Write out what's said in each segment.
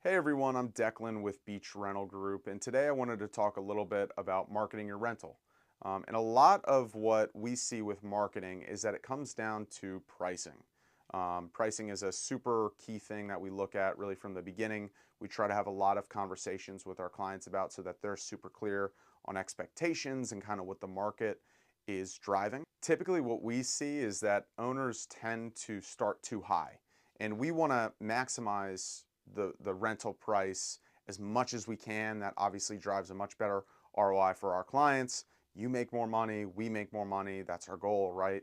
Hey everyone, I'm Declan with Beach Rental Group, and today I wanted to talk a little bit about marketing your rental. And a lot of what we see with marketing is that it comes down to pricing. Pricing is a super key thing that we look at really from the beginning. We try to have a lot of conversations with our clients about so that they're super clear on expectations and kind of what the market is driving. Typically, what we see is that owners tend to start too high, and we want to maximize the rental price as much as we can. That obviously drives a much better ROI for our clients. You make more money, we make more money. That's our goal, right?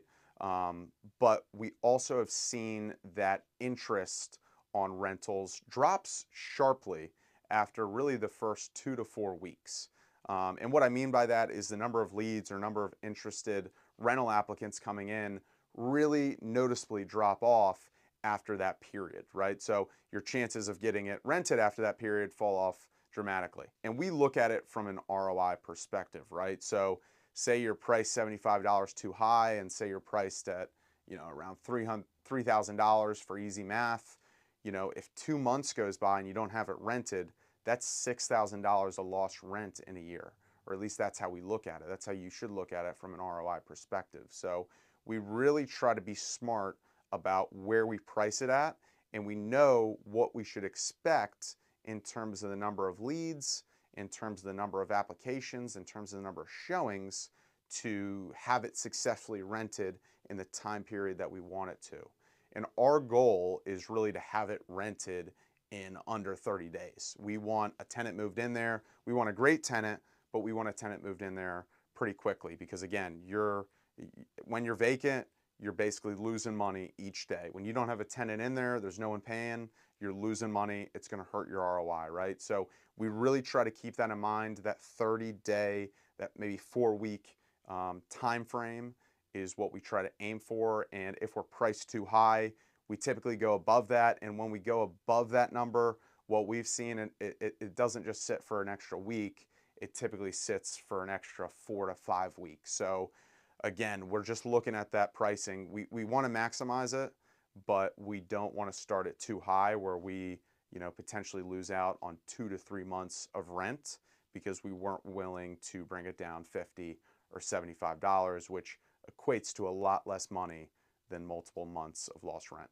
But we also have seen that interest on rentals drops sharply after really the first 2 to 4 weeks. And what I mean by that is the number of leads or number of interested rental applicants coming in really noticeably drop off after that period, right? So your chances of getting it rented after that period fall off dramatically. And we look at it from an ROI perspective, right? So say you're priced $75 too high and say you're priced at, around $3,000 for easy math. If 2 months goes by and you don't have it rented, that's $6,000 of lost rent in a year, or at least that's how we look at it. That's how you should look at it from an ROI perspective. So we really try to be smart about where we price it at, and we know what we should expect in terms of the number of leads, in terms of the number of applications, in terms of the number of showings to have it successfully rented in the time period that we want it to. And our goal is really to have it rented in under 30 days. We want a tenant moved in there. We want a great tenant, but we want a tenant moved in there pretty quickly because, again, when you're vacant, you're basically losing money each day. When you don't have a tenant in there, there's no one paying, you're losing money. It's going to hurt your ROI, right? So we really try to keep that in mind. That 30-day, that maybe 4-week time frame is what we try to aim for. And if we're priced too high, we typically go above that. And when we go above that number, what we've seen, and it doesn't just sit for an extra week, it typically sits for an extra 4 to 5 weeks. So again, we're just looking at that pricing. We want to maximize it, but we don't want to start it too high where we, potentially lose out on 2 to 3 months of rent because we weren't willing to bring it down $50 or $75, which equates to a lot less money than multiple months of lost rent.